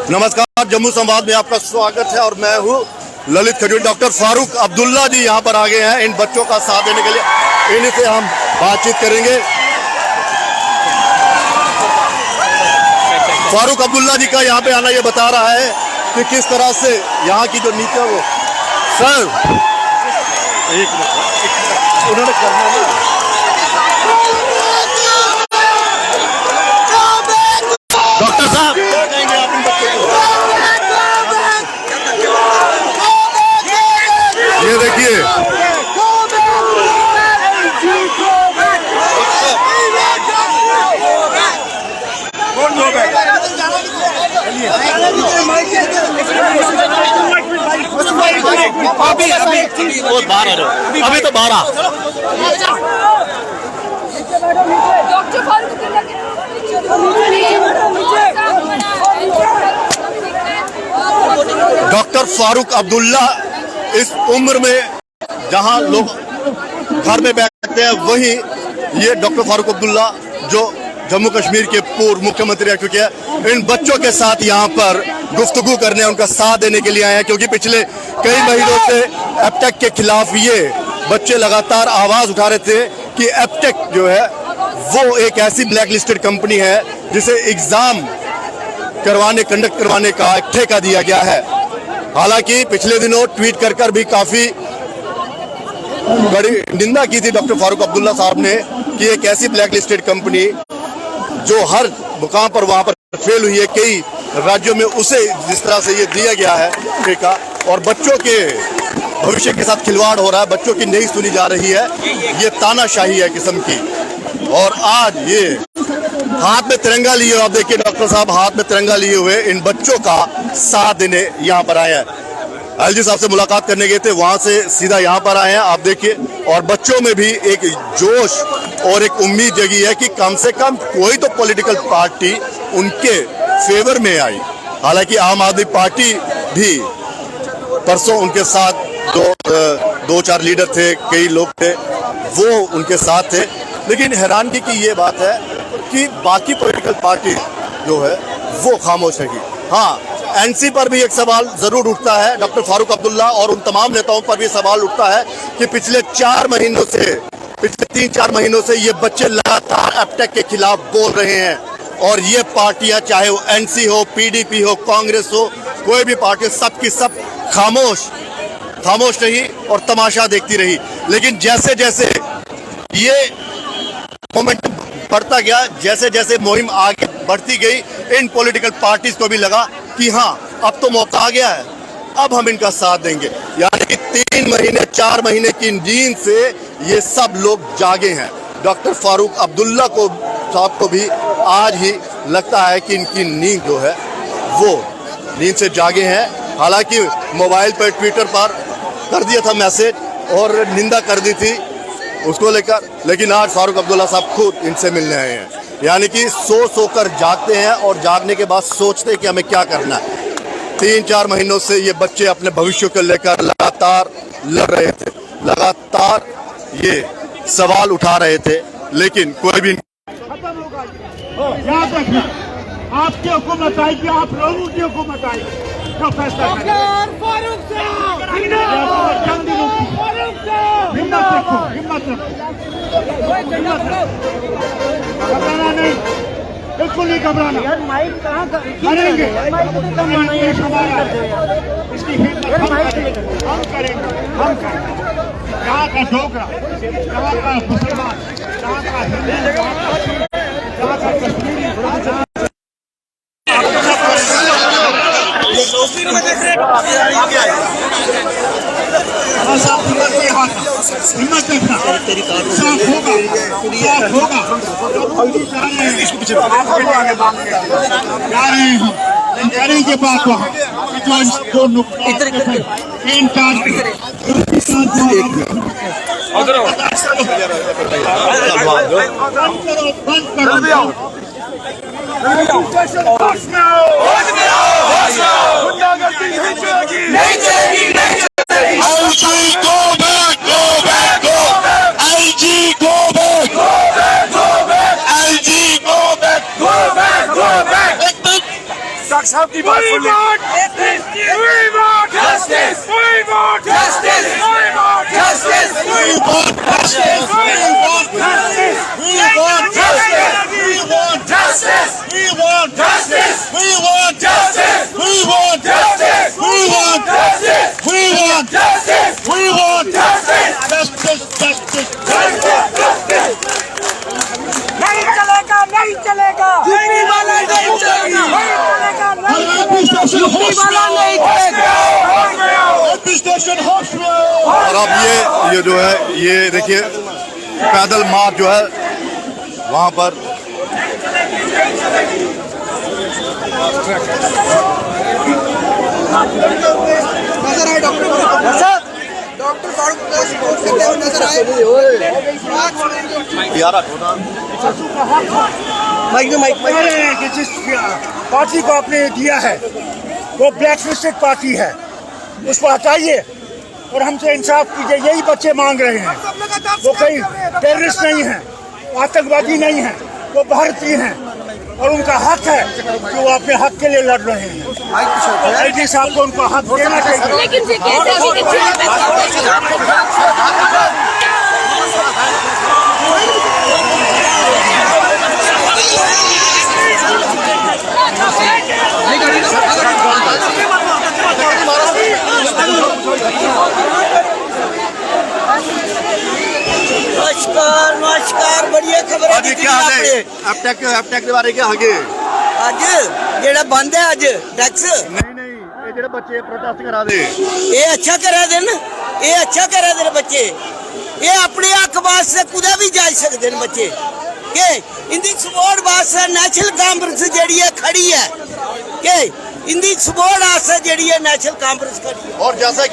नमस्कार, जम्मू संवाद में आपका स्वागत है और मैं हूं ललित खजूरी। डॉक्टर फारूक अब्दुल्ला जी यहां पर आ गए हैं इन बच्चों का साथ देने के लिए। इनसे हम बातचीत करेंगे। फारूक अब्दुल्ला जी का यहां पे आना ये बता रहा है कि किस तरह से यहां की जो नीति है वो सर एक मिनट उन्होंने करना है। डॉक्टर साहब ये देखिए अभी तो 12 डॉक्टर फारूक अब्दुल्ला इस उम्र में जहां लोग घर में बैठते हैं वहीं ये डॉक्टर फारूक अब्दुल्ला जो जम्मू कश्मीर के पूर्व मुख्यमंत्री रह चुके हैं, इन बच्चों के साथ यहाँ पर गुफ्तगू करने उनका साथ देने के लिए आए हैं। क्योंकि पिछले कई महीनों से एपटेक के खिलाफ ये बच्चे लगातार आवाज उठा रहे थे कि एपटेक जो है वो एक ऐसी ब्लैक लिस्टेड कंपनी है जिसे एग्जाम कंडक्ट करवाने का ठेका दिया गया है। हालांकि पिछले दिनों ट्वीट कर भी काफी बड़ी निंदा की थी डॉक्टर फारूक अब्दुल्ला साहब ने कि एक ऐसी ब्लैक लिस्टेड कंपनी जो हर मुकाम पर वहां पर फेल हुई है कई राज्यों में, उसे जिस तरह से ये दिया गया है ठेका और बच्चों के भविष्य के साथ खिलवाड़ हो रहा है, बच्चों की नहीं सुनी जा रही है, ये तानाशाही है किस्म की। और आज ये हाथ में तिरंगा लिए, आप देखिए डॉक्टर साहब हाथ में तिरंगा लिए हुए इन बच्चों का साथ देने यहाँ पर आए हैं। एलजी साहब से मुलाकात करने गए थे, वहां से सीधा यहाँ पर आए हैं आप देखिए। और बच्चों में भी एक जोश और एक उम्मीद जगी है कि कम से कम कोई तो पॉलिटिकल पार्टी उनके फेवर में आई। हालांकि आम आदमी पार्टी भी परसों उनके साथ दो चार लीडर थे, कई लोग थे, वो उनके साथ थे। लेकिन हैरानगी की ये बात है कि बाकी पॉलिटिकल पार्टी जो है वो खामोश है। हाँ, एनसी पर भी एक सवाल जरूर उठता है, डॉक्टर फारूक अब्दुल्ला और उन तमाम नेताओं पर भी सवाल उठता है कि पिछले 3-4 महीनों से ये बच्चे लगातार एपटेक के खिलाफ बोल रहे हैं और ये पार्टियां चाहे वो एनसी हो, पीडीपी हो, कांग्रेस हो, कोई भी पार्टी सबकी सब खामोश रही और तमाशा देखती रही। लेकिन जैसे जैसे ये मोमेंटम बढ़ता गया, जैसे जैसे मुहिम आगे बढ़ती गई, इन पॉलिटिकल पार्टीज को भी लगा कि हाँ अब तो मौका आ गया है, अब हम इनका साथ देंगे। यानी कि 4 महीने की नींद से ये सब लोग जागे हैं। डॉक्टर फारूक अब्दुल्ला को साहब को भी आज ही लगता है कि इनकी नींद जो है वो नींद से जागे हैं। हालांकि मोबाइल पर ट्विटर पर कर दिया था मैसेज और निंदा कर दी थी उसको लेकर, लेकिन आज फारूक अब्दुल्ला साहब खुद इनसे मिलने आए हैं। यानी कि सोकर जागते हैं और जागने के बाद सोचते हैं कि हमें क्या करना है। 3-4 महीनों से ये बच्चे अपने भविष्य को लेकर लगातार लड़ रहे थे, लगातार ये सवाल उठा रहे थे, लेकिन कोई भी याद रखना, आपकी हुकूमत आएगी, आप लोगों की हुकूमत आएगी जो फैसला घबराना नहीं, बिल्कुल नहीं घबराना, करेंगे इसकी हिम्मत हम करेंगे। यहाँ का डोगरा, यहाँ का मुसलमान, यहाँ का हिंदू, यहाँ का कश्मीरी, हिम्मत रखना, साफ होगा, साफ होगा। जा रहे हैं हम करेंगे बात वहाँ डॉक्टर साहब की बात सुन नहीं चलेगा, नहीं चलेगा, यूपी वाला नहीं चलेगा, नहीं चलेगा, यूपी वाला नहीं चलेगा। और अब ये जो है ये देखिए पैदल मार्च जो है वहाँ पर नजर आए डॉक्टर फारूक अब्दुल्ला सपोर्ट करते हुए नजर आए। कि जिस पार्टी को आपने दिया है वो ब्लैक लिस्टेड पार्टी है, उसको हटाइए और हमसे इंसाफ कीजिए। यही बच्चे मांग रहे हैं। वो कोई टेररिस्ट नहीं है, आतंकवादी नहीं है, वो भारतीय हैं और उनका हक है कि वो अपने हक के लिए लड़ रहे हैं। आईटी साहब को उनको हक देना चाहिए। लेकिन ये कैसे नमस्कार नमस्कार, बढ़िया खबर अभी क्या है एपटेक के बारे क्या आगे ਅੱਜ ਜਿਹੜਾ ਬੰਦ ਹੈ ਅੱਜ ਟੈਕਸ नहीं ये जेडे बच्चे प्रोटेस्ट करा दे ਇਹ ਅੱਛਾ ਕਰਾ ਦੇਣ, ਇਹ ਅੱਛਾ ਕਰਾ ਦੇਣ ਬੱਚੇ। ਇਹ ਆਪਣੇ ਹੱਕ ਵਾਸਤੇ ਕੁਦੇ ਵੀ ਜਾ ਸਕਦੇ ਨੇ ਬੱਚੇ ਕਿ ਇੰਦੀ ਸਪੋਰਟ ਵਾਸਤੇ ਨੈਸ਼ਨਲ ਕਾਨਫਰੰਸ ਜਿਹੜੀ ਹੈ ਖੜੀ ਹੈ ਕਿ इंदी सपोर्ट आसे जड़ी है नेशनल कांफ्रेंस खड़ी है। और जैसा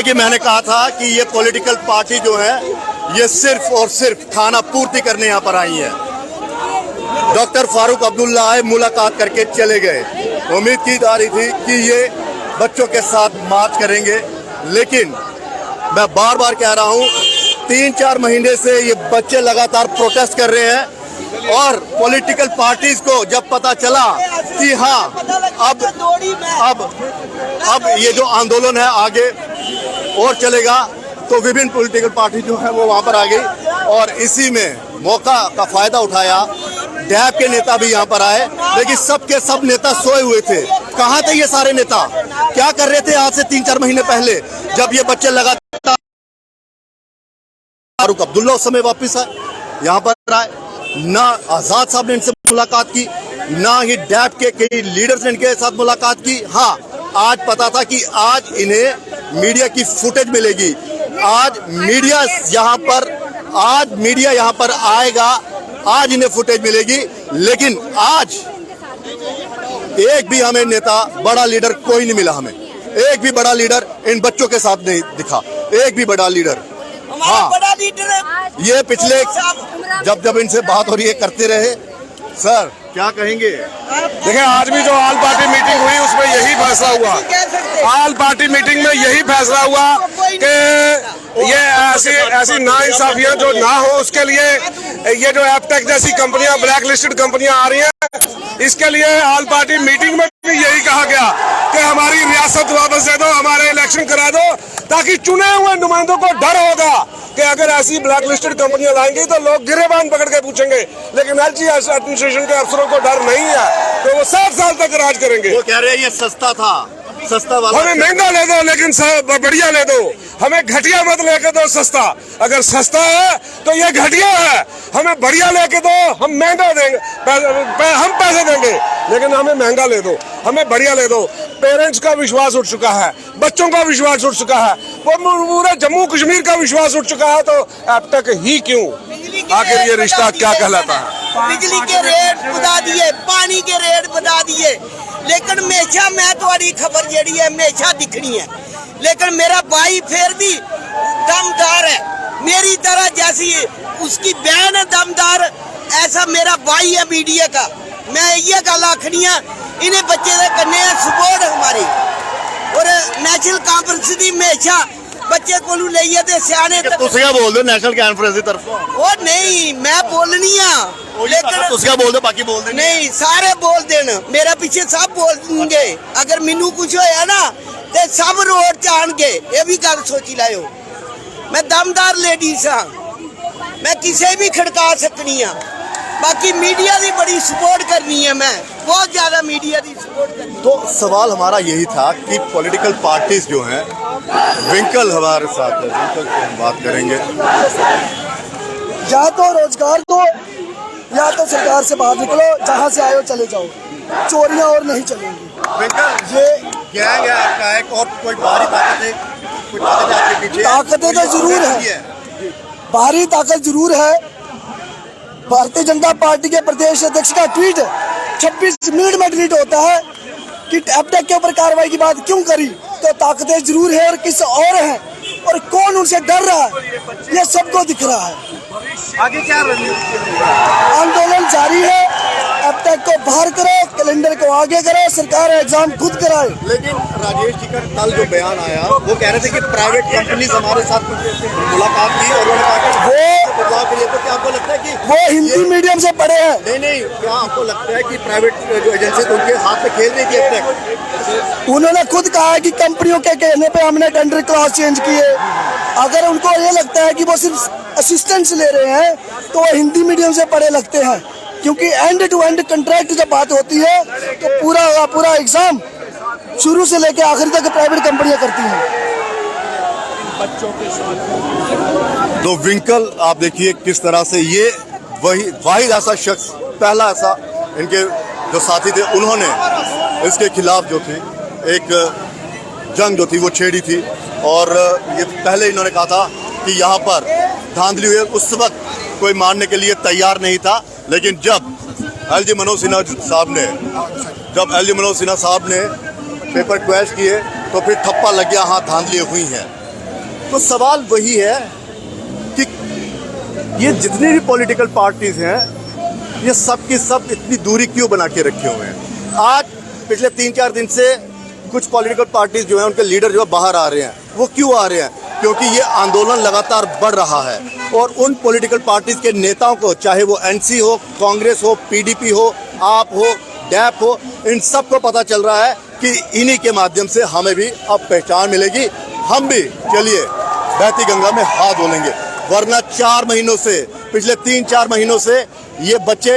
कि मैंने कहा था कि ये पॉलिटिकल पार्टी जो है ये सिर्फ और सिर्फ खाना पूर्ति करने यहाँ पर आई है। डॉक्टर फारूक अब्दुल्ला आए, मुलाकात करके चले गए। उम्मीद की जा रही थी कि ये बच्चों के साथ मार्च करेंगे, लेकिन मैं बार बार कह रहा हूँ 3-4 महीने से ये बच्चे लगातार प्रोटेस्ट कर रहे हैं और पॉलिटिकल पार्टीज को जब पता चला कि हाँ अब ये जो आंदोलन है आगे और चलेगा, तो विभिन्न पॉलिटिकल पार्टी जो है वो वहाँ पर आ गई और इसी में मौका का फायदा उठाया। डैब के नेता भी यहाँ पर आए, लेकिन सब के सब नेता सोए हुए थे। कहाँ थे ये सारे नेता? क्या कर रहे थे आज से 3-4 महीने पहले जब ये बच्चे लगातार? फारूक अब्दुल्ला उस समय वापिस आए, यहाँ पर आए, ना आजाद साहब ने इनसे मुलाकात की, ना ही डैब के कई लीडर्स ने इनके साथ मुलाकात की। हाँ, आज पता था कि आज इन्हें मीडिया की फुटेज मिलेगी, आज मीडिया यहाँ पर आएगा, आज इन्हें फुटेज मिलेगी। लेकिन आज एक भी हमें नेता, बड़ा लीडर कोई नहीं मिला। हमें एक भी बड़ा लीडर इन बच्चों के साथ नहीं दिखा, एक भी बड़ा लीडर। हमारा बड़ा लीडर है ये पिछले जब इनसे बात हो रही है करते रहे। सर क्या कहेंगे? देखिए, आज भी जो ऑल पार्टी मीटिंग हुई उसमें यही फैसला हुआ। ऑल पार्टी मीटिंग में यही फैसला हुआ कि ये ऐसी नाइंसाफियां जो ना हो, उसके लिए ये जो एपटेक जैसी कंपनियां, ब्लैक लिस्टेड कंपनियां आ रही हैं, इसके लिए ऑल पार्टी मीटिंग में भी यही कहा गया कि हमारी रियासत वापस दे दो, हमारे इलेक्शन करा दो, ताकि चुने हुए नुमाइंदों को डर होगा कि अगर ऐसी ब्लैक लिस्टेड कंपनियां लाएंगी तो लोग गिरेबान पकड़ के पूछेंगे। लेकिन एलजीएस एडमिनिस्ट्रेशन के अफसरों को डर नहीं है, तो वो 7 साल तक राज करेंगे। वो कह रहे हैं ये सस्ता था, सस्ता वाला। हमें महंगा ले दो लेकिन बढ़िया ले दो, हमें घटिया मत लेके दो सस्ता। अगर सस्ता है तो ये घटिया है, हमें बढ़िया लेके दो, हम महंगा देंगे, हम पैसे देंगे, लेकिन हमें महंगा ले दो, हमें बढ़िया ले दो। पेरेंट्स का विश्वास उठ चुका है, बच्चों का विश्वास उठ चुका है, वो पूरे जम्मू कश्मीर का विश्वास उठ चुका है। तो अब तक ही क्यों, आखिर ये रिश्ता क्या कहलाता है? बिजली के रेट बता दिए, पानी के रेट बता दिए, लेकिन हमेशा मैं तुम्हारी खबर जड़ी है हमेशा दिखनी है। लेकिन मेरा भाई फिर भी दमदार है, मेरी तरह जैसी उसकी बहन है दमदार, ऐसा मेरा भाई है मीडिया का। मैं ये गल आखनी है, इन्हें बच्चे के कन्ने सपोर्ट हमारी और नेशनल कांफ्रेंस की हमेशा ਬੱਚੇ ਕੋਲੋਂ ਲਈਏ ਤੇ ਸਿਆਣੇ ਤੁਸੀਂ ਕੀ ਬੋਲਦੇ ਹੋ ਨੈਸ਼ਨਲ ਕਾਨਫਰੰਸ ਦੀ ਤਰਫੋਂ? ਉਹ ਨਹੀਂ ਮੈਂ ਬੋਲਣੀ ਆ ਲੇਕਿਨ ਤੁਸੀਂ ਕੀ ਬੋਲਦੇ ਹੋ ਬਾਕੀ ਬੋਲਦੇ ਨਹੀਂ ਸਾਰੇ ਬੋਲ ਦੇਣ ਮੇਰਾ ਪਿੱਛੇ ਸਭ ਬੋਲਣਗੇ ਅਗਰ ਮੈਨੂੰ ਕੁਝ ਹੋਇਆ ਨਾ ਤੇ ਸਭ ਰੋਡ ਚ ਆਣਗੇ ਇਹ ਵੀ ਗੱਲ ਸੋਚੀ ਲਾਇਓ ਮੈਂ ਦਮਦਾਰ ਲੇਡੀਜ਼ ਹਾਂ मैं किसे भी खड़का सकनी हाँ बाकी मीडिया की बड़ी सपोर्ट करनी है मैं बहुत ज्यादा मीडिया की सपोर्ट करनी तो सवाल हमारा यही था कि पॉलिटिकल पार्टीज जो हैं विंकल हमारे साथ है विंकल से हम बात करेंगे या तो रोजगार दो या तो सरकार से बाहर निकलो जहाँ से आए हो चले जाओ चोरियाँ और नहीं चलेंगी विंकल ये गैंग है आपका एक और कोई बाहरी ताकतें आपके पीछे ताकतें तो जरूर है बाहरी ताकत जरूर है भारतीय जनता पार्टी के प्रदेश अध्यक्ष का ट्वीट 26 मिनट में डिलीट होता है कि एपटेक के ऊपर कार्रवाई की बात क्यों करी तो ताकतें जरूर है और किस और है और कौन उनसे डर रहा है ये सबको दिख रहा है आगे क्या आंदोलन जारी है एपटेक को बाहर करो कैलेंडर को आगे करो सरकार एग्जाम खुद कराए लेकिन राजेश जी का कल जो बयान आया वो कह रहे थे कि प्राइवेट कंपनीज हमारे साथ मुलाकात की और उन्होंने कहा कि वो बदलाव के लिए तो क्या आपको लगता है कि वो हिंदी मीडियम से पढ़े हैं नहीं क्या आपको लगता है कि प्राइवेट जो एजेंसी उनके हाथ में खेल रही थी अब तक? उन्होंने खुद कहा है कि कंपनियों के कहने पे हमने टेंडर क्लॉज चेंज किए अगर उनको ये लगता है कि वो सिर्फ असिस्टेंट्स ले रहे हैं तो वो हिंदी मीडियम से पढ़े लगते हैं क्योंकि एंड टू एंड कॉन्ट्रैक्ट जब बात होती है तो पूरा एग्जाम शुरू से लेकर आखिर तक प्राइवेट कंपनियां करती हैं। तो विंकल आप देखिए किस तरह से ये वही वाहिद ऐसा शख्स पहला ऐसा इनके जो साथी थे उन्होंने इसके खिलाफ जो थी एक जंग जो थी वो छेड़ी थी और ये पहले इन्होंने कहा था कि यहाँ पर धांधली हुई उस वक्त कोई मारने के लिए तैयार नहीं था लेकिन जब एलजी मनोज सिन्हा साहब ने पेपर क्रैश किए तो फिर ठप्पा लग गया हाँ धांधली हुई हैं। तो सवाल वही है कि ये जितनी भी पॉलिटिकल पार्टीज हैं ये सब की सब इतनी दूरी क्यों बना के रखे हुए हैं? आज पिछले 3-4 दिन से कुछ पॉलिटिकल पार्टीज जो हैं उनके लीडर जो है बाहर आ रहे हैं। वो क्यों आ रहे हैं? क्योंकि ये आंदोलन लगातार बढ़ रहा है और उन पॉलिटिकल पार्टीज के नेताओं को चाहे वो एनसी हो, कांग्रेस हो, पीडीपी हो, आप हो, डैप हो, इन सब को पता चल रहा है कि इन्हीं के माध्यम से हमें भी अब पहचान मिलेगी, हम भी चलिए बहती गंगा में हाथ धोलेंगे। वरना 4 महीनों से पिछले 3-4 महीनों से ये बच्चे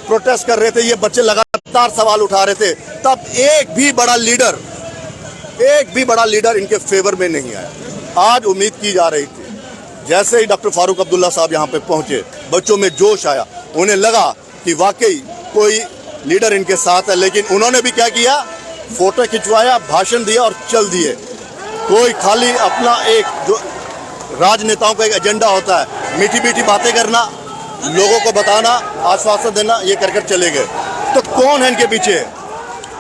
प्रोटेस्ट कर रहे थे, ये बच्चे लगातार सवाल उठा रहे थे, तब एक भी बड़ा लीडर इनके फेवर में नहीं आया। आज उम्मीद की जा रही थी जैसे ही डॉक्टर फारूक अब्दुल्ला साहब यहाँ पे पहुंचे बच्चों में जोश आया, उन्हें लगा कि वाकई कोई लीडर इनके साथ है, लेकिन उन्होंने भी क्या किया, फोटो खिंचवाया, भाषण दिया और चल दिए। कोई खाली अपना एक जो राजनेताओं का एक एजेंडा होता है, मीठी मीठी बातें करना, लोगों को बताना, आश्वासन देना, ये कर चले गए। तो कौन है इनके पीछे?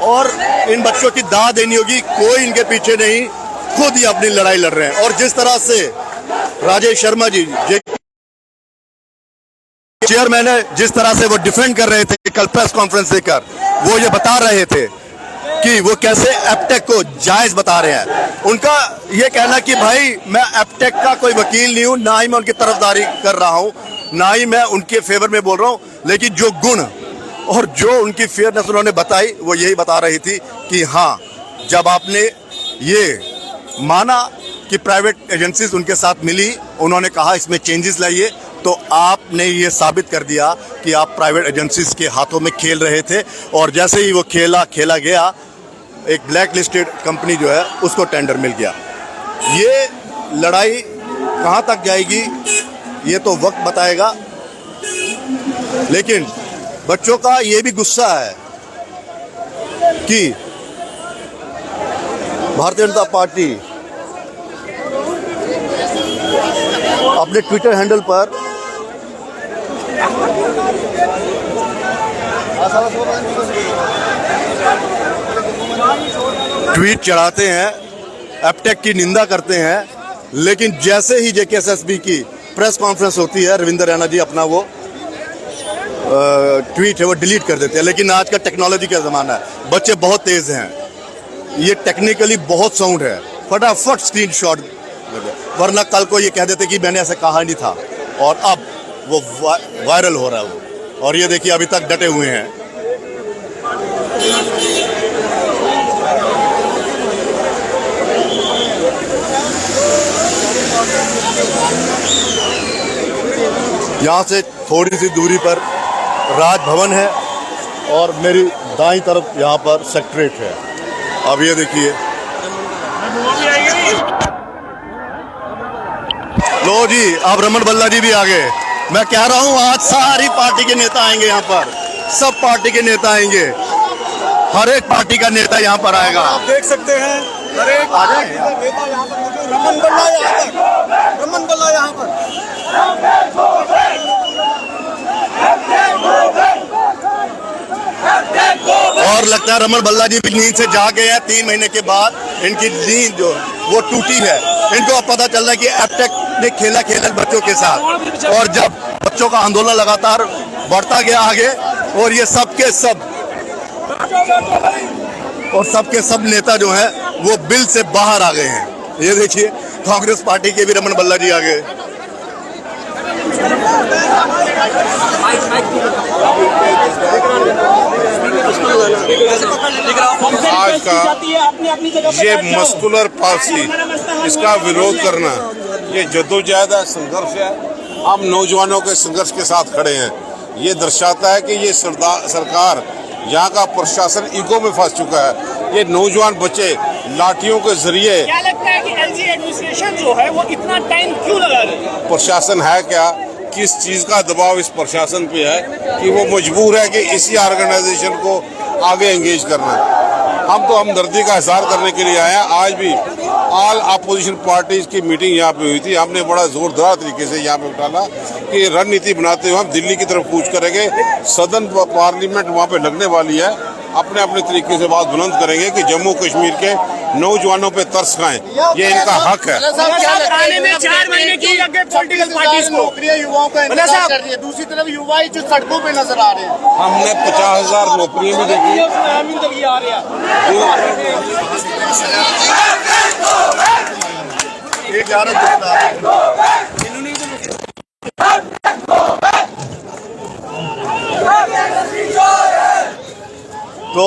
और इन बच्चों की दाद देनी होगी, कोई इनके पीछे नहीं, खुद ही अपनी लड़ाई लड़ रहे हैं। और जिस तरह से राजेश शर्मा जी चेयरमैन है, जिस तरह से वो डिफेंड कर रहे थे कल प्रेस कॉन्फ्रेंस देकर, वो ये बता रहे थे कि वो कैसे एपटेक को जायज बता रहे हैं। उनका ये कहना कि भाई मैं एपटेक का कोई वकील नहीं हूं, ना ही मैं उनकी तरफदारी कर रहा हूं, ना ही मैं उनके फेवर में बोल रहा हूं, लेकिन जो गुण और जो उनकी फेयरनेस उन्होंने बताई वो यही बता रही थी कि हाँ, जब आपने ये माना कि प्राइवेट एजेंसीज उनके साथ मिली, उन्होंने कहा इसमें चेंजेस लाइए, तो आपने ये साबित कर दिया कि आप प्राइवेट एजेंसीज के हाथों में खेल रहे थे। और जैसे ही वो खेला गया, एक ब्लैक लिस्टेड कंपनी जो है उसको टेंडर मिल गया। ये लड़ाई कहाँ तक जाएगी ये तो वक्त बताएगा, लेकिन बच्चों का ये भी गुस्सा है कि भारतीय जनता पार्टी अपने ट्विटर हैंडल पर ट्वीट चढ़ाते हैं, एपटेक की निंदा करते हैं, लेकिन जैसे ही जेकेएसएसबी की प्रेस कॉन्फ्रेंस होती है, रविंद्र रैना जी अपना वो ट्वीट है वो डिलीट कर देते हैं। लेकिन आज का टेक्नोलॉजी का ज़माना है, बच्चे बहुत तेज़ हैं, ये टेक्निकली बहुत साउंड है, फटाफट स्क्रीनशॉट वरना कल को ये कह देते कि मैंने ऐसा कहा नहीं था, और अब वो वायरल हो रहा है वो। और ये देखिए अभी तक डटे हुए हैं। यहाँ से थोड़ी सी दूरी पर राजभवन है और मेरी दाईं तरफ यहाँ पर सेक्रेटरीट है। अब ये देखिए, लो जी, अब रमन बल्ला जी भी आ गए। मैं कह रहा हूँ आज सारी पार्टी के नेता आएंगे यहाँ पर, सब पार्टी के नेता आएंगे, हर एक पार्टी का नेता यहाँ पर आएगा। आप देख सकते हैं हर एक पार्टी का नेता यहाँ पर मौजूद। रमन बल्ला यहाँ पर, रमन बल्ला यहाँ पर। और लगता है रमन बल्ला जी भी नींद से जाग गए हैं। 3 महीने के बाद इनकी नींद जो वो टूटी है। इनको अब पता चल रहा है कि एबटेक ने खेला बच्चों के साथ, और जब बच्चों का आंदोलन लगातार बढ़ता गया आगे, और ये सबके सब नेता जो हैं वो बिल से बाहर आ गए हैं। ये देखिए, कांग्रेस पार्टी के भी रमन बल्ला जी आ गए। आज का ये मस्कुलर पालसी, इसका विरोध करना, ये जद्दोजहद है, संघर्ष है। हम नौजवानों के संघर्ष के साथ खड़े हैं। ये दर्शाता है कि ये सरकार, यहाँ का प्रशासन ईगो में फंस चुका है। ये नौजवान बच्चे लाठियों के जरिए, क्या लगता है कि एलजी एडमिनिस्ट्रेशन जो है वो इतना टाइम क्यों लगा रही है? प्रशासन है क्या, किस चीज का दबाव इस प्रशासन पे है कि वो मजबूर है कि इसी ऑर्गेनाइजेशन को आगे एंगेज करना। हम तो हमदर्दी का इजहार करने के लिए आए हैं। आज भी ऑल अपोजिशन पार्टीज की मीटिंग यहाँ पे हुई थी। हमने बड़ा जोरदार तरीके से यहाँ पे उठाना कि रणनीति बनाते हुए हम दिल्ली की तरफ कूच करेंगे। सदन पार्लियामेंट वहाँ पे लगने वाली है। अपने अपने तरीके से बात बुलंद करेंगे कि जम्मू कश्मीर के नौजवानों पे तरस खाएं, ये इनका हक है। आने में 4 महीने क्यों लग गए पॉलिटिकल पार्टीज को? नौकरियां युवाओं का इंतजार कर रही है, दूसरी तरफ युवा ही जो सड़कों पे नजर आ रहे हैं। हमने 50,000 नौकरियां भी देखी। तो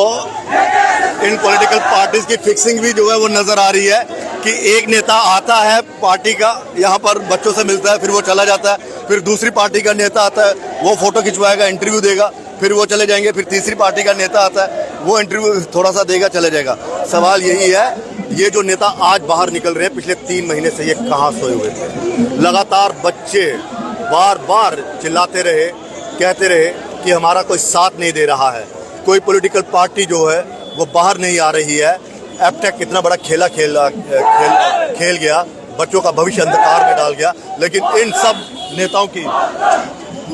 इन पॉलिटिकल पार्टीज की फिक्सिंग भी जो है वो नजर आ रही है कि एक नेता आता है पार्टी का, यहाँ पर बच्चों से मिलता है, फिर वो चला जाता है। फिर दूसरी पार्टी का नेता आता है, वो फोटो खिंचवाएगा, इंटरव्यू देगा, फिर वो चले जाएंगे। फिर तीसरी पार्टी का नेता आता है, वो इंटरव्यू थोड़ा सा देगा, चले जाएगा। सवाल यही है, ये जो नेता आज बाहर निकल रहे हैं, पिछले 3 महीने से ये कहाँ सोए हुए थे? लगातार बच्चे बार बार चिल्लाते रहे, कहते रहे कि हमारा कोई साथ नहीं दे रहा है, कोई पॉलिटिकल पार्टी जो है वो बाहर नहीं आ रही है। एबटेक कितना बड़ा खेल गया, बच्चों का भविष्य अंधकार में डाल गया। लेकिन इन सब नेताओं की,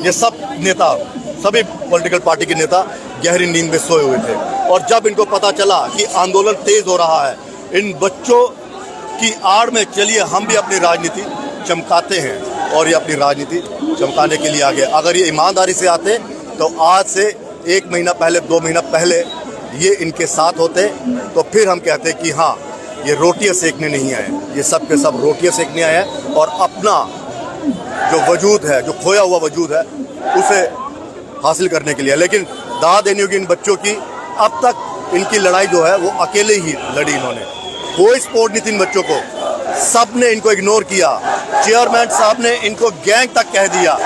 ये सब नेता, सभी पॉलिटिकल पार्टी के नेता गहरी नींद में सोए हुए थे। और जब इनको पता चला कि आंदोलन तेज हो रहा है, इन बच्चों की आड़ में चलिए हम भी अपनी राजनीति चमकाते हैं, और ये अपनी राजनीति चमकाने के लिए आ गए। अगर ये ईमानदारी से आते तो आज से 1 महीना पहले, 2 महीना पहले ये इनके साथ होते, तो फिर हम कहते कि हाँ, ये रोटियां सेकने नहीं आए, ये सब के सब रोटियां सेकने आए हैं और अपना जो वजूद है, जो खोया हुआ वजूद है, उसे हासिल करने के लिए। लेकिन दाद देनी होगी इन बच्चों की। अब तक इनकी लड़ाई जो है वो अकेले ही लड़ी इन्होंने, कोई सपोर्ट नहीं थी इन बच्चों को, सब ने इनको इग्नोर किया। चेयरमैन साहब ने इनको गैंग तक कह दिया,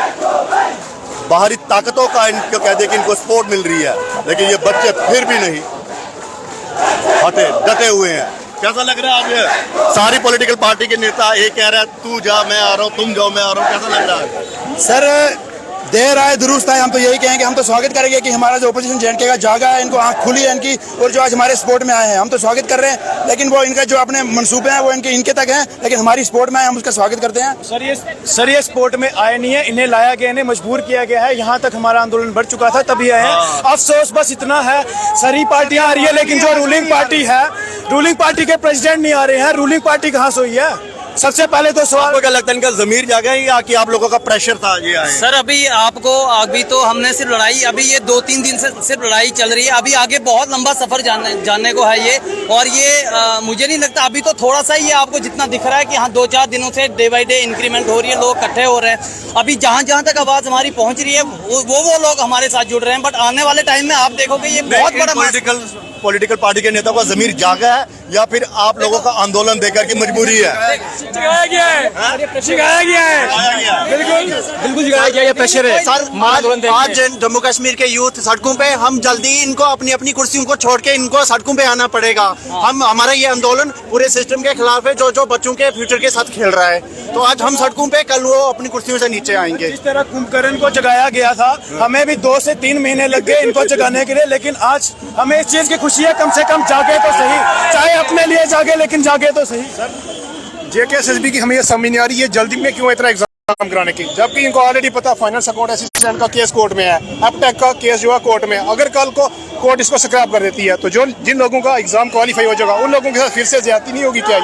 बाहरी ताकतों का इनको कह दिया कि इनको सपोर्ट मिल रही है। लेकिन ये बच्चे फिर भी नहीं हटे, डटे हुए हैं। कैसा लग रहा है आप? ये सारी पॉलिटिकल पार्टी के नेता एक कह रहा है तू जा मैं आ रहा हूँ, तुम जाओ मैं आ रहा हूँ, कैसा लग रहा है? सर, देर आए दुरुस्त आए। हम तो यही कहेंगे, हम तो स्वागत करेंगे कि हमारा जो ओपोजिशन जेएनके का जागा है, इनको आंख खुली है इनकी, और जो आज हमारे सपोर्ट में आए हैं हम तो स्वागत कर रहे हैं। लेकिन वो इनका जो अपने मंसूबे हैं वो इनके तक हैं, लेकिन हमारी सपोर्ट में आए, हम उसका स्वागत करते हैं। सर ये सपोर्ट में आए नहीं है, इन्हें लाया गया, इन्हें मजबूर किया गया है। यहाँ तक हमारा आंदोलन बढ़ चुका था तभी आए हैं। अफसोस बस इतना है, सारी पार्टियां आ रही है लेकिन जो रूलिंग पार्टी है, रूलिंग पार्टी के प्रेसिडेंट नहीं आ रहे हैं। रूलिंग पार्टी कहाँ सोई है? सबसे पहले तो सवाल आपको क्या लगता है इनका जमीर जागा है या कि आप लोगों का प्रेशर था ये आए? सर अभी तो हमने सिर्फ लड़ाई, अभी ये 2-3 दिन से सिर्फ लड़ाई चल रही है। अभी आगे बहुत लंबा सफर जानने को है ये। और ये मुझे नहीं लगता, अभी तो थोड़ा सा ये आपको जितना दिख रहा है कि हाँ 2-4 दिनों से डे बाई डे इंक्रीमेंट हो रही है, लोग इकट्ठे हो रहे हैं। अभी जहाँ जहाँ तक आवाज हमारी पहुँच रही है वो लोग हमारे साथ जुड़ रहे हैं। बट आने वाले टाइम में आप देखोगे ये बहुत बड़ा पॉलिटिकल पार्टी के नेताओं का जमीर जागा है या फिर आप लोगों का आंदोलन देकर की मजबूरी है? सिखाया गया है, बिल्कुल सिखाया गया, ये प्रेशर है सर। आज जम्मू कश्मीर के यूथ सड़कों पे, हम जल्दी इनको अपनी अपनी कुर्सियों को छोड़ के इनको सड़कों पे आना पड़ेगा। हमारा ये आंदोलन पूरे सिस्टम के खिलाफ है जो बच्चों के फ्यूचर के साथ खेल रहा है। तो आज हम सड़कों पे, कल वो अपनी कुर्सियों से नीचे आएंगे। इस तरह कुंभकर्ण को जगाया गया था, हमें भी 2 से 3 महीने लग गए इनको जगाने के लिए, लेकिन आज हमें इस चीज की खुशी है, कम से कम जागे तो सही, चाहे अपने लिए जागे लेकिन जागे तो सही। JKSSB की हमें ये समझ नहीं आ रही है जल्दी में क्यों इतना एग्जाम कराने की, जबकि इनको ऑलरेडी पता फाइनेंस अकाउंट असिस्टेंट का केस कोर्ट में है, एपटेक का केस जो है कोर्ट में। अगर कल को कोर्ट इसको स्क्रैप कर देती है तो जिन लोगों का एग्जाम क्वालिफाई हो जाएगा उन लोगों के साथ फिर से ज्यादती नहीं होगी क्या?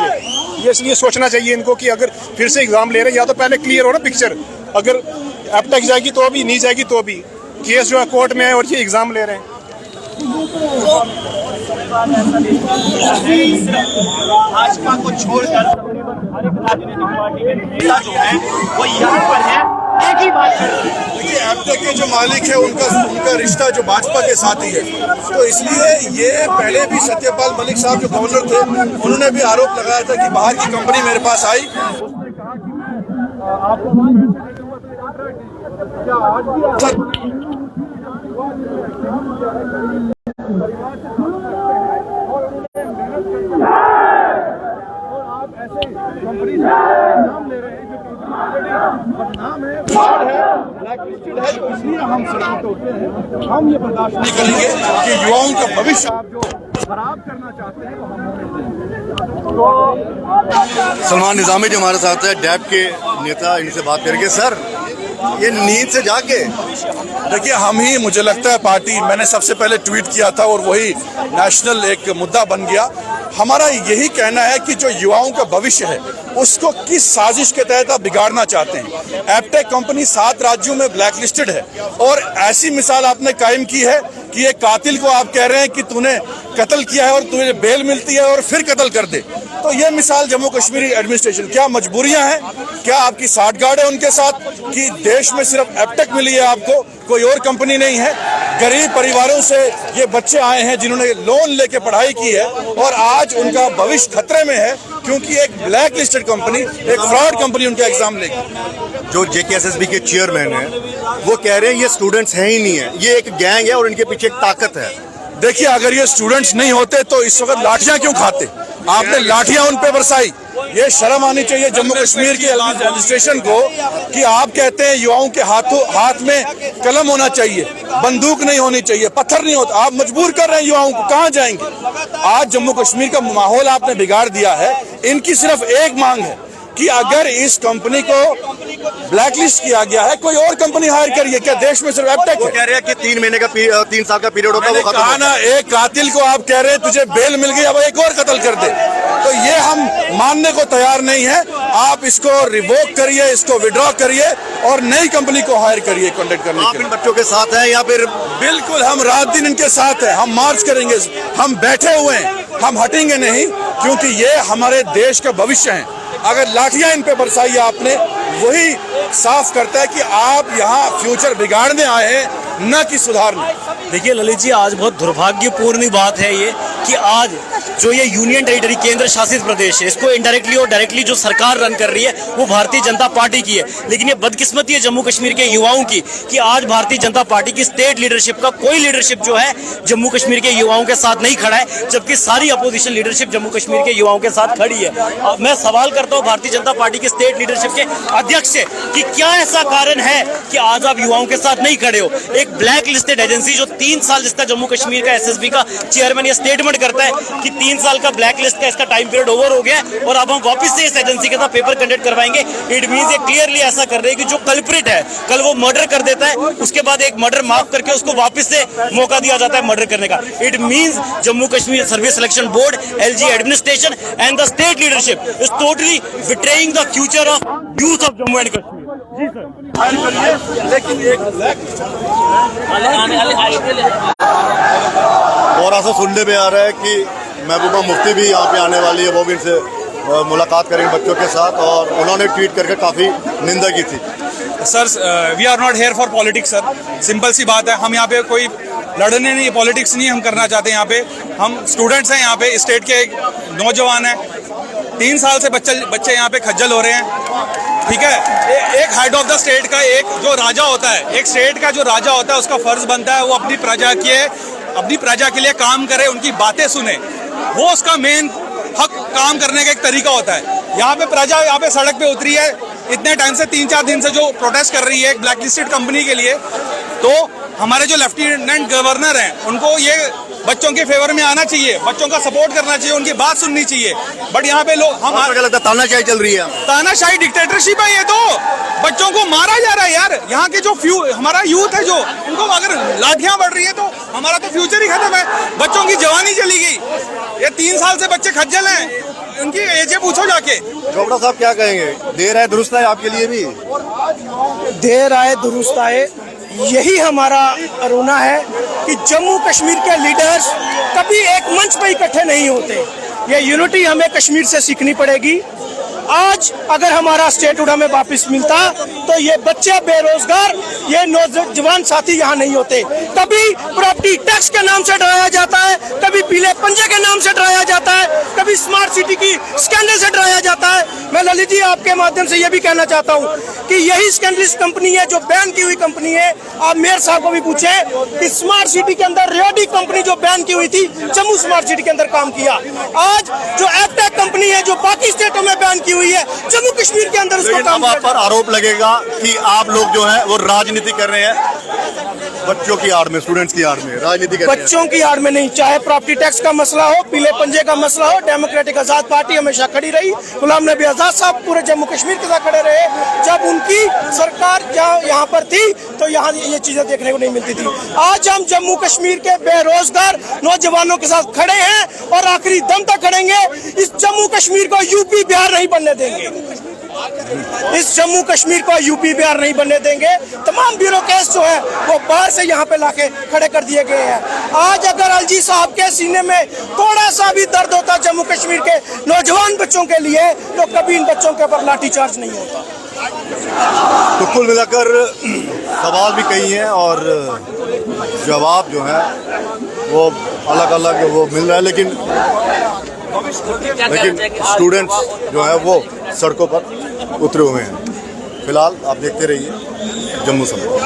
ये इसलिए सोचना चाहिए इनको कि अगर फिर से एग्जाम ले रहे हैं या तो पहले क्लियर हो ना पिक्चर। अगर एपटेक जाएगी तो भी, नहीं जाएगी तो भी, केस जो है कोर्ट में है और ये एग्जाम ले रहे हैं। भाजपा को छोड़कर हर एक राजनीतिक पार्टी के नेता जो है वो यहाँ पर है, एक ही बात कर रहे हैं। देखिए एपटेक के जो मालिक है उनका रिश्ता जो भाजपा के साथ ही है, तो इसलिए ये पहले भी सत्यपाल मलिक साहब जो गवर्नर थे उन्होंने भी आरोप लगाया था कि बाहर की कंपनी मेरे पास आई। हम ये बर्दाश्त नहीं करेंगे कि युवाओं का भविष्य आप जो खराब करना चाहते हैं वो हम। सलमान निजामी जो हमारे साथ है, डैब के नेता, इनसे बात करके सर ये नींद से जाके देखिए हम ही, मुझे लगता है पार्टी, मैंने सबसे पहले ट्वीट किया था और वही नेशनल एक मुद्दा बन गया। हमारा यही कहना है कि जो युवाओं का भविष्य है उसको किस साजिश के तहत आप बिगाड़ना चाहते हैं। एपटेक कंपनी 7 राज्यों में ब्लैक लिस्टेड है और ऐसी मिसाल आपने कायम की है कि एक कातिल को आप कह रहे हैं कि तूने कत्ल किया है और तुम्हें बेल मिलती है और फिर कत्ल कर दे। तो ये मिसाल जम्मू कश्मीरी एडमिनिस्ट्रेशन, क्या मजबूरियां हैं, क्या आपकी साठगांठ है उनके साथ कि देश में सिर्फ एपटेक मिली है आपको, कोई और कंपनी नहीं है। गरीब परिवारों से ये बच्चे आए हैं जिन्होंने लोन लेके पढ़ाई की है और आज उनका भविष्य खतरे में है क्योंकि एक ब्लैक लिस्टेड कंपनी, एक फ्रॉड कंपनी उनका एग्जाम लेगी। जो JKSSB के चेयरमैन हैं वो कह रहे हैं ये स्टूडेंट्स हैं ही नहीं है, ये एक गैंग है और इनके पीछे एक ताकत है। देखिए अगर ये स्टूडेंट्स नहीं होते तो इस वक्त लाठियां क्यों खाते? आपने लाठियां उन पे बरसाई। ये शर्म आनी चाहिए जम्मू कश्मीर की एडमिनिस्ट्रेशन को कि आप कहते हैं युवाओं के हाथ में कलम होना चाहिए, बंदूक नहीं होनी चाहिए, पत्थर नहीं होता। आप मजबूर कर रहे हैं युवाओं को, कहां जाएंगे? आज जम्मू कश्मीर का माहौल आपने बिगाड़ दिया है। इनकी सिर्फ एक मांग है कि अगर इस कंपनी को ब्लैकलिस्ट किया गया है, कोई और कंपनी हायर करिए। क्या देश में सिर्फ एपटेक है? कह रहे हैं कि 3 साल का पीरियड होता है, वो कहा ना, एक कातिल को आप कह रहे हैं तुझे बेल मिल गई, अब एक और कत्ल कर दे, तो ये हम मानने को तैयार नहीं है। आप इसको रिवोक करिए, इसको विड्रॉ करिए और नई कंपनी को हायर करिए कॉन्टेक्ट करने के लिए। इन बच्चों के साथ हैं या फिर? बिल्कुल, हम रात दिन इनके साथ हैं, हम मार्च करेंगे, हम बैठे हुए हैं, हम हटेंगे नहीं क्योंकि ये हमारे देश का भविष्य है। अगर लाठियां इन पे बरसाई आपने, वही साफ करता है कि आप यहाँ फ्यूचर बिगाड़ने आए हैं, न कि सुधारने। देखिए ललित जी, आज बहुत दुर्भाग्यपूर्ण बात है ये कि आज जो ये यूनियन टेरिटरी, केंद्र शासित प्रदेश है, इसको इनडायरेक्टली और डायरेक्टली जो सरकार रन कर रही है वो भारतीय जनता पार्टी की है। लेकिन ये बदकिस्मती है जम्मू कश्मीर के युवाओं की कि आज भारतीय जनता पार्टी की स्टेट लीडरशिप का कोई लीडरशिप जो है जम्मू कश्मीर के युवाओं के साथ नहीं खड़ा है, जबकि सारी अपोजिशन लीडरशिप जम्मू कश्मीर के युवाओं के साथ खड़ी है। मैं सवाल करता हूँ भारतीय जनता पार्टी की स्टेट लीडरशिप के अध्यक्ष से कि क्या ऐसा कारण है कि आज आप युवाओं के साथ नहीं खड़े हो? एक ब्लैक लिस्टेड एजेंसी जो 3 साल जिसका जम्मू कश्मीर का SSB का चेयरमैन ये स्टेटमेंट करता है कि 3 साल का ब्लैक लिस्ट का इसका टाइम पीरियड ओवर हो गया है और अब हम वापस से इस एजेंसी के साथ पेपर कंडक्ट करवाएंगे। इट मींस ये क्लियरली ऐसा कर रहे हैं कि जो कल्प्रिट है कल वो मर्डर कर देता है, उसके बाद एक मर्डर माफ करके उसको वापस से मौका दिया जाता है मर्डर करने का। It means Jammu Kashmir service selection board, LG administration and the state leadership is totally betraying the future of youth of Jammu and Kashmir. जी सर, लेकिन एक और ऐसा सुनने में आ रहा है कि महबूबा मुफ्ती भी यहाँ पे आने वाली है, वो भी इनसे मुलाकात करेंगे बच्चों के साथ, और उन्होंने ट्वीट करके काफ़ी निंदा की थी। Sir, we are not here for politics sir, simple सी बात है। हम यहाँ पे कोई लड़ने नहीं, पॉलिटिक्स नहीं हम करना चाहते। यहाँ पे हम स्टूडेंट्स हैं, यहाँ पे स्टेट के एक नौजवान हैं, 3 साल से बच्चे यहाँ पे खज्जल हो रहे हैं, ठीक है। एक हेड ऑफ द स्टेट का एक जो राजा होता है, एक स्टेट का जो राजा होता है, उसका फर्ज बनता है वो अपनी प्रजा के लिए काम करे, उनकी बातें सुने, वो उसका मेन हक काम करने का एक तरीका होता है। यहाँ पे प्रजा यहाँ पे सड़क पे उतरी है इतने टाइम से, 3-4 दिन से जो प्रोटेस्ट कर रही है एक ब्लैक लिस्टेड कंपनी के लिए, तो हमारे जो लेफ्टिनेंट गवर्नर हैं उनको ये बच्चों के फेवर में आना चाहिए, बच्चों का सपोर्ट करना चाहिए, उनकी बात सुननी चाहिए। बट यहाँ पे लोग हम तानाशाही चल रही है, तानाशाही डिक्टेटरशिप है ये, तो बच्चों को मारा जा रहा है यार। यहाँ के जो हमारा यूथ है जो, उनको अगर लाठियां बढ़ रही है तो हमारा तो फ्यूचर ही खत्म है, बच्चों की जवानी चली गई। ये 3 साल से बच्चे खज्जल हैं, उनकी एजें पूछो जाके। चोपड़ा साहब क्या कहेंगे? देर है दुरुस्त है आपके लिए भी? देर आए दुरुस्त आए, यही हमारा रोना है कि जम्मू कश्मीर के लीडर्स कभी एक मंच पर इकट्ठे नहीं होते। ये यूनिटी हमें कश्मीर से सीखनी पड़ेगी। आज अगर हमारा स्टेटहुड हमें वापस मिलता तो ये बच्चे बेरोजगार, ये नौजवान साथी यहाँ नहीं होते। कभी प्रॉपर्टी टैक्स के नाम से डराया जाता है, कभी पीले पंजे के नाम से डराया जाता है, कभी स्मार्ट सिटी की स्कैंडल से डराया जाता है। मैं ललित जी आपके माध्यम से ये भी कहना चाहता हूँ कि यही स्कैंडलिस कंपनी है जो बैन की हुई कंपनी है। आप मेयर साहब को भी पूछे कि स्मार्ट सिटी के अंदर रेडी कंपनी जो बैन की हुई थी, जम्मू स्मार्ट सिटी के अंदर काम किया। आज जो एपटेक कंपनी है जो बाकी स्टेटों में बैन की हुई है, जम्मू कश्मीर के अंदर उसको काम आप पर आरोप लगेगा कि आप लोग जो है वो राजनीति कर रहे हैं, बच्चों की आड़ में, स्टूडेंट्स की आड़ में राजनीति कर रहे हैं। बच्चों की आड़ में नहीं, चाहे प्रॉपर्टी टैक्स का मसला हो, पीले पंजे का मसला हो, डेमोक्रेटिक आजाद पार्टी हमेशा खड़ी रही। गुलाम नबी आजाद साहब पूरे जम्मू कश्मीर के साथ खड़े रहे। जब उनकी सरकार यहाँ पर थी तो यहाँ ये चीजें देखने को नहीं मिलती थी। आज हम जम्मू कश्मीर के बेरोजगार नौजवानों के साथ खड़े हैं और आखिरी दम तक खड़ेंगे। इस जम्मू कश्मीर को यूपी बिहार नहीं बनने देंगे, इस जम्मू कश्मीर को यूपी बिहार नहीं बनने देंगे। तमाम ब्यूरोक्रेट्स जो है वो बाहर से यहाँ पे लाके खड़े कर दिए गए हैं। आज अगर LG साहब के सीने में थोड़ा सा भी दर्द होता जम्मू कश्मीर के नौजवान बच्चों के लिए, तो कभी इन बच्चों के ऊपर लाठीचार्ज नहीं होता। तो कुल मिलाकर सवाल भी कई हैं और जवाब जो है वो अलग अलग वो मिल रहा है, लेकिन स्टूडेंट्स जो है वो सड़कों पर उतरे हुए हैं। फिलहाल आप देखते रहिए जम्मू समाचार।